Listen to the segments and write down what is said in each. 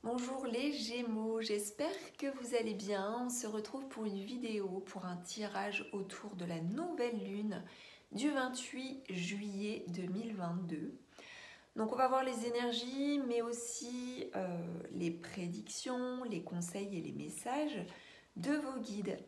Bonjour les Gémeaux, j'espère que vous allez bien. On se retrouve pour une vidéo, pour un tirage autour de la nouvelle lune du 28 juillet 2022. Donc on va voir les énergies, mais aussi les prédictions, les conseils et les messages de vos guides.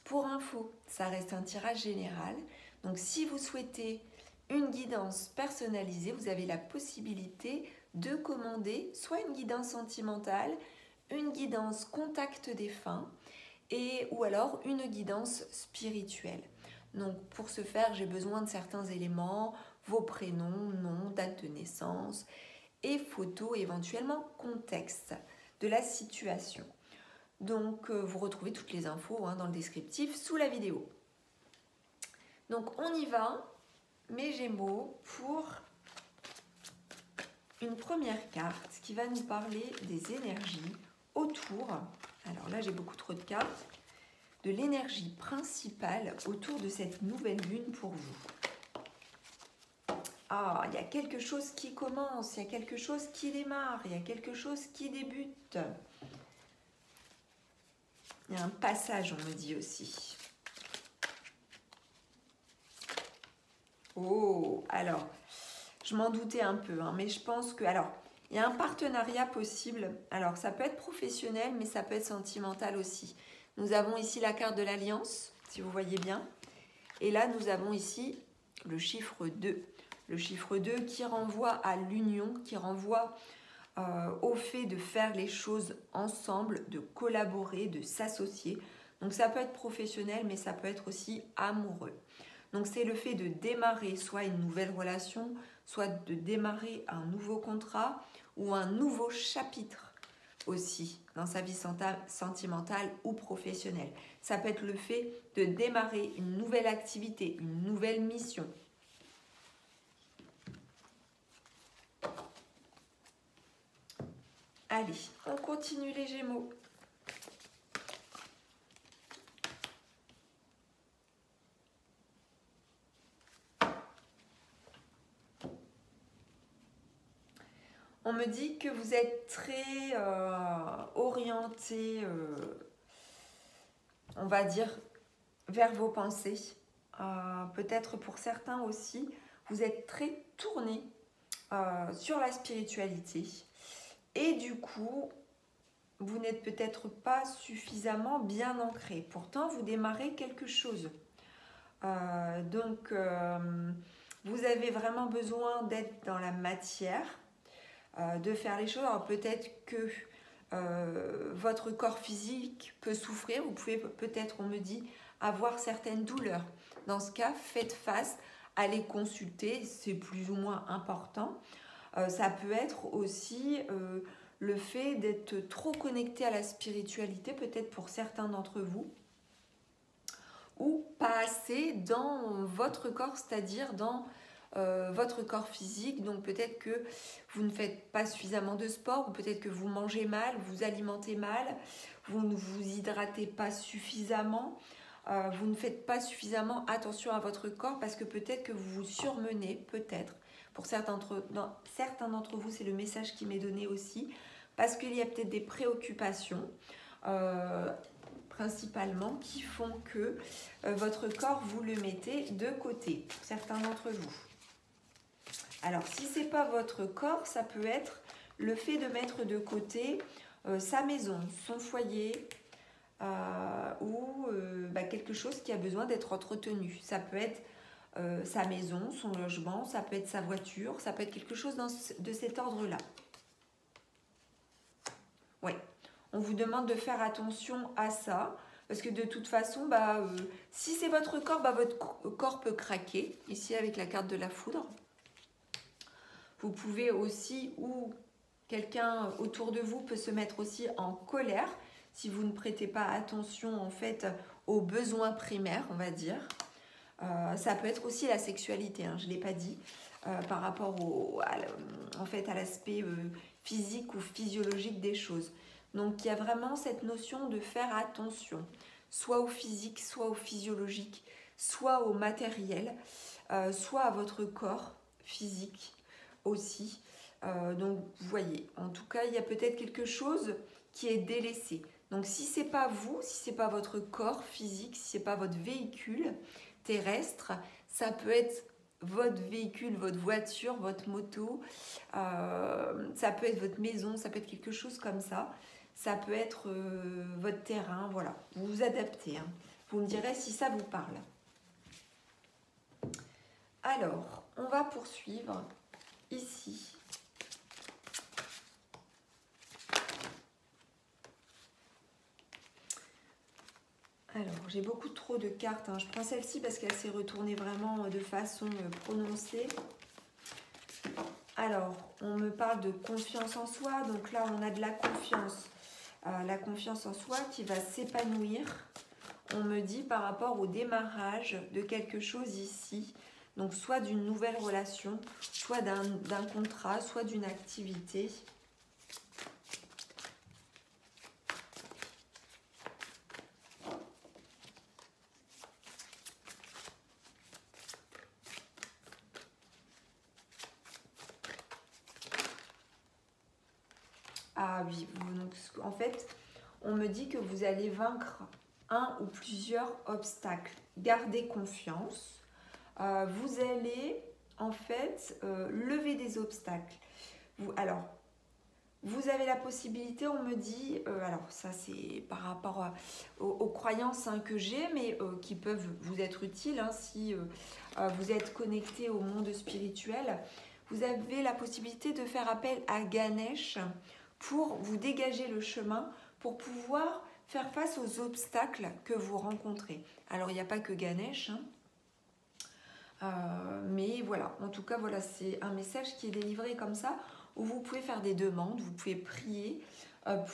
Pour info, ça reste un tirage général. Donc si vous souhaitez une guidance personnalisée, vous avez la possibilité de commander soit une guidance sentimentale, une guidance contact défunt ou alors une guidance spirituelle. Donc pour ce faire, j'ai besoin de certains éléments, vos prénoms, noms, date de naissance et photos, éventuellement contexte de la situation. Donc vous retrouvez toutes les infos dans le descriptif sous la vidéo. Donc on y va, mes Gémeaux, pour une première carte qui va nous parler des énergies autour, alors là j'ai beaucoup trop de cartes, de l'énergie principale autour de cette nouvelle lune pour vous. Ah, il y a quelque chose qui commence, il y a quelque chose qui démarre, il y a quelque chose qui débute. Il y a un passage, on me dit aussi. Oh, alors, je m'en doutais un peu, mais je pense que... Alors, il y a un partenariat possible. Alors, ça peut être professionnel, mais ça peut être sentimental aussi. Nous avons ici la carte de l'alliance, si vous voyez bien. Et là, nous avons ici le chiffre 2. Le chiffre 2 qui renvoie à l'union, qui renvoie au fait de faire les choses ensemble, de collaborer, de s'associer. Donc, ça peut être professionnel, mais ça peut être aussi amoureux. Donc, c'est le fait de démarrer soit une nouvelle relation, soit de démarrer un nouveau contrat ou un nouveau chapitre aussi dans sa vie sentimentale ou professionnelle. Ça peut être le fait de démarrer une nouvelle activité, une nouvelle mission. Allez, on continue les Gémeaux. On me dit que vous êtes très orienté, on va dire, vers vos pensées. Peut-être pour certains aussi, vous êtes très tourné sur la spiritualité. Et du coup, vous n'êtes peut-être pas suffisamment bien ancré. Pourtant, vous démarrez quelque chose. Donc, vous avez vraiment besoin d'être dans la matière, de faire les choses. Alors, peut-être que votre corps physique peut souffrir. Vous pouvez peut-être, on me dit, avoir certaines douleurs. Dans ce cas, faites face, allez consulter, c'est plus ou moins important. Ça peut être aussi le fait d'être trop connecté à la spiritualité, peut-être pour certains d'entre vous, ou pas assez dans votre corps, c'est-à-dire dans votre corps physique. Donc peut-être que vous ne faites pas suffisamment de sport, ou peut-être que vous mangez mal, vous alimentez mal, vous ne vous hydratez pas suffisamment, vous ne faites pas suffisamment attention à votre corps parce que peut-être que vous vous surmenez, peut-être. Pour certains d'entre vous, c'est le message qui m'est donné aussi, parce qu'il y a peut-être des préoccupations, principalement, qui font que votre corps, vous le mettez de côté, pour certains d'entre vous. Alors, si ce n'est pas votre corps, ça peut être le fait de mettre de côté sa maison, son foyer, ou quelque chose qui a besoin d'être entretenu. Ça peut être sa maison, son logement, ça peut être sa voiture, ça peut être quelque chose de cet ordre-là. Oui, on vous demande de faire attention à ça, parce que de toute façon, si c'est votre corps, votre corps peut craquer, ici avec la carte de la foudre. Vous pouvez aussi, ou quelqu'un autour de vous peut se mettre aussi en colère, si vous ne prêtez pas attention en fait aux besoins primaires, on va dire. Ça peut être aussi la sexualité, je ne l'ai pas dit, par rapport à l'aspect physique ou physiologique des choses. Donc il y a vraiment cette notion de faire attention, soit au physique, soit au physiologique, soit au matériel, soit à votre corps physique aussi. Donc vous voyez, en tout cas, il y a peut-être quelque chose qui est délaissé. Donc si c'est pas vous, si c'est pas votre corps physique, si c'est pas votre véhicule terrestre, ça peut être votre véhicule, votre voiture, votre moto, ça peut être votre maison, ça peut être quelque chose comme ça. Ça peut être votre terrain, voilà. Vous vous adaptez, hein. Vous me direz si ça vous parle. Alors, on va poursuivre ici. Alors, j'ai beaucoup trop de cartes, hein. Je prends celle-ci parce qu'elle s'est retournée vraiment de façon prononcée. Alors, on me parle de confiance en soi. Donc là, on a de la confiance en soi qui va s'épanouir. On me dit par rapport au démarrage de quelque chose ici. Donc, soit d'une nouvelle relation, soit d'un contrat, soit d'une activité. Ah oui, donc en fait, on me dit que vous allez vaincre un ou plusieurs obstacles. Gardez confiance. Vous allez en fait lever des obstacles. Alors, vous avez la possibilité, on me dit, alors ça c'est par rapport aux croyances hein, que j'ai, mais qui peuvent vous être utiles hein, si vous êtes connecté au monde spirituel. Vous avez la possibilité de faire appel à Ganesh pour vous dégager le chemin, pour pouvoir faire face aux obstacles que vous rencontrez. Alors, il n'y a pas que Ganesh, hein, mais voilà, en tout cas, voilà, c'est un message qui est délivré comme ça, où vous pouvez faire des demandes, vous pouvez prier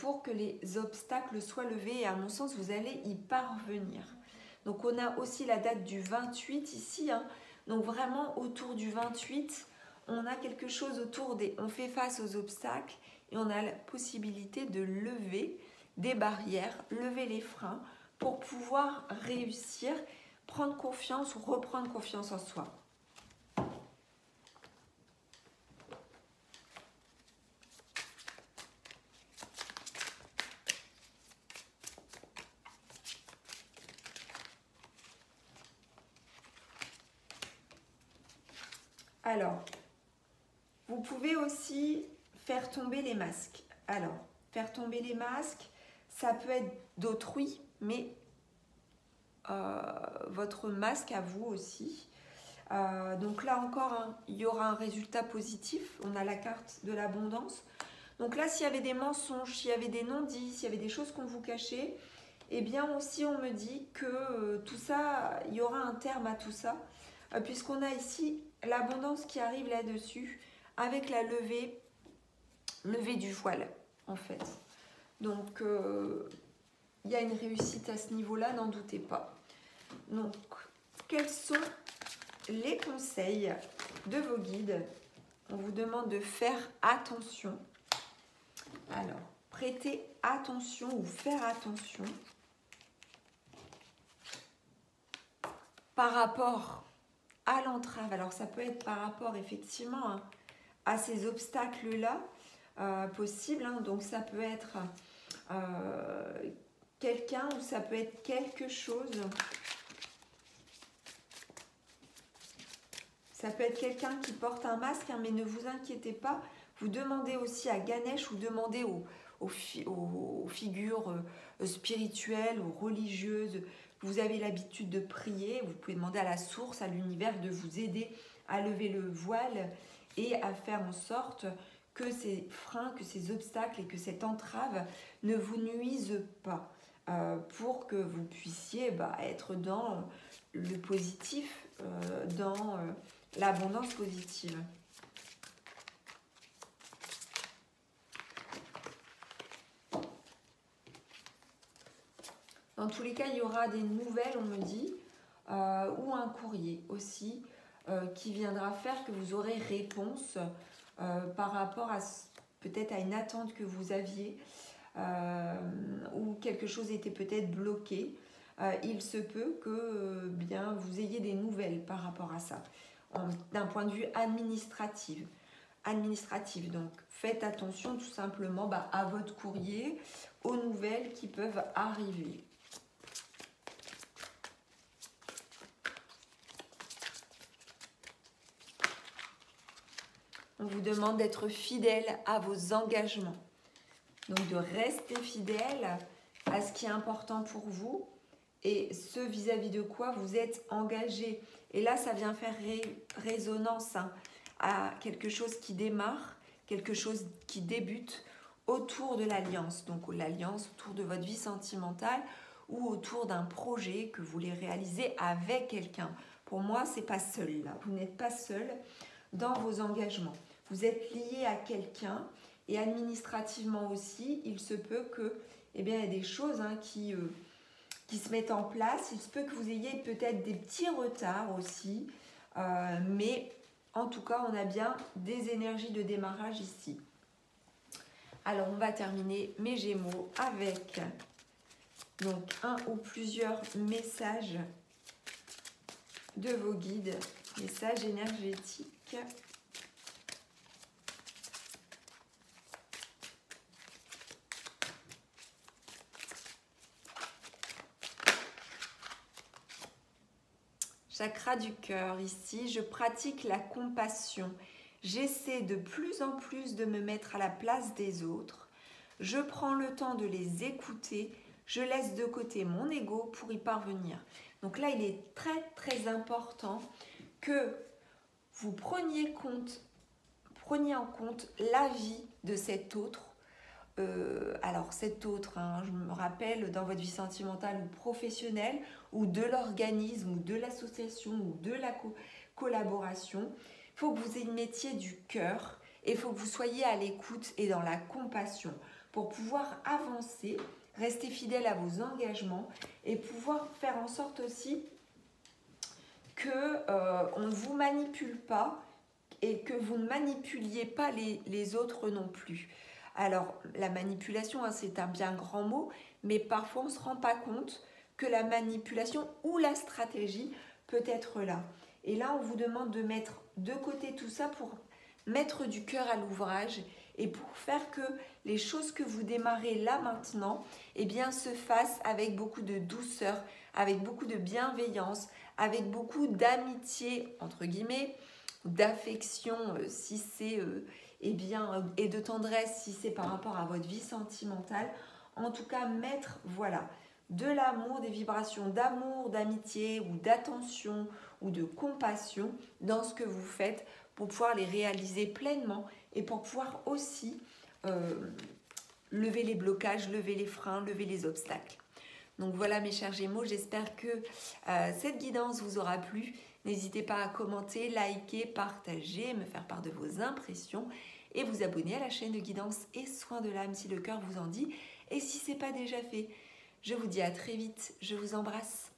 pour que les obstacles soient levés, et à mon sens, vous allez y parvenir. Donc, on a aussi la date du 28 ici, hein, donc vraiment autour du 28, on a quelque chose autour des... On fait face aux obstacles, et on a la possibilité de lever des barrières, lever les freins pour pouvoir réussir, prendre confiance ou reprendre confiance en soi. Alors, vous pouvez aussi faire tomber les masques. Alors, faire tomber les masques, ça peut être d'autrui, mais votre masque à vous aussi. Donc là encore, hein, il y aura un résultat positif. On a la carte de l'abondance. Donc là, s'il y avait des mensonges, s'il y avait des non-dits, s'il y avait des choses qu'on vous cachait, eh bien aussi on me dit que tout ça, il y aura un terme à tout ça, puisqu'on a ici l'abondance qui arrive là-dessus, avec la levée du voile, en fait. Donc, il y a une réussite à ce niveau-là, n'en doutez pas. Donc, quels sont les conseils de vos guides? On vous demande de faire attention. Alors, prêtez attention ou faire attention par rapport à l'entrave. Alors, ça peut être par rapport effectivement hein, à ces obstacles-là possibles. Hein. Donc, ça peut être quelqu'un ou ça peut être quelque chose. Ça peut être quelqu'un qui porte un masque, hein, mais ne vous inquiétez pas. Vous demandez aussi à Ganesh ou demandez aux figures spirituelles ou religieuses. Vous avez l'habitude de prier. Vous pouvez demander à la source, à l'univers de vous aider à lever le voile et à faire en sorte que ces freins, que ces obstacles et que cette entrave ne vous nuisent pas pour que vous puissiez être dans le positif, dans l'abondance positive. Dans tous les cas, il y aura des nouvelles, on me dit, ou un courrier aussi qui viendra faire que vous aurez réponse par rapport à peut-être à une attente que vous aviez ou quelque chose était peut-être bloqué. Il se peut que bien vous ayez des nouvelles par rapport à ça, d'un point de vue administratif. administratives. Donc, faites attention tout simplement à votre courrier, aux nouvelles qui peuvent arriver. On vous demande d'être fidèle à vos engagements. Donc, de rester fidèle à ce qui est important pour vous et ce vis-à-vis de quoi vous êtes engagé. Et là, ça vient faire résonance à quelque chose qui démarre, quelque chose qui débute autour de l'alliance. Donc, l'alliance autour de votre vie sentimentale ou autour d'un projet que vous voulez réaliser avec quelqu'un. Pour moi, c'est pas seul là. Vous n'êtes pas seul dans vos engagements. Vous êtes lié à quelqu'un et administrativement aussi, il se peut que, il y a des choses qui se mettent en place. Il se peut que vous ayez peut-être des petits retards aussi, mais en tout cas, on a bien des énergies de démarrage ici. Alors, on va terminer mes Gémeaux avec donc un ou plusieurs messages de vos guides, messages énergétiques. Chakra du cœur, ici, je pratique la compassion. J'essaie de plus en plus de me mettre à la place des autres. Je prends le temps de les écouter. Je laisse de côté mon ego pour y parvenir. Donc là, il est très très important que vous preniez en compte l'avis de cet autre. Alors cet autre, je me rappelle dans votre vie sentimentale ou professionnelle ou de l'organisme ou de l'association ou de la collaboration, il faut que vous y mettiez du cœur et il faut que vous soyez à l'écoute et dans la compassion pour pouvoir avancer, rester fidèle à vos engagements et pouvoir faire en sorte aussi qu'on ne vous manipule pas et que vous ne manipuliez pas les autres non plus. Alors, la manipulation, c'est un bien grand mot, mais parfois on ne se rend pas compte que la manipulation ou la stratégie peut être là. Et là, on vous demande de mettre de côté tout ça pour mettre du cœur à l'ouvrage et pour faire que les choses que vous démarrez là maintenant, se fassent avec beaucoup de douceur, avec beaucoup de bienveillance, avec beaucoup d'amitié, entre guillemets, d'affection, si c'est... et de tendresse si c'est par rapport à votre vie sentimentale. En tout cas, mettre de l'amour, des vibrations d'amour, d'amitié ou d'attention ou de compassion dans ce que vous faites pour pouvoir les réaliser pleinement et pour pouvoir aussi lever les blocages, lever les freins, lever les obstacles. Donc voilà mes chers Gémeaux, j'espère que cette guidance vous aura plu. N'hésitez pas à commenter, liker, partager, me faire part de vos impressions et vous abonner à la chaîne de guidance et soins de l'âme si le cœur vous en dit et si ce n'est pas déjà fait. Je vous dis à très vite, je vous embrasse.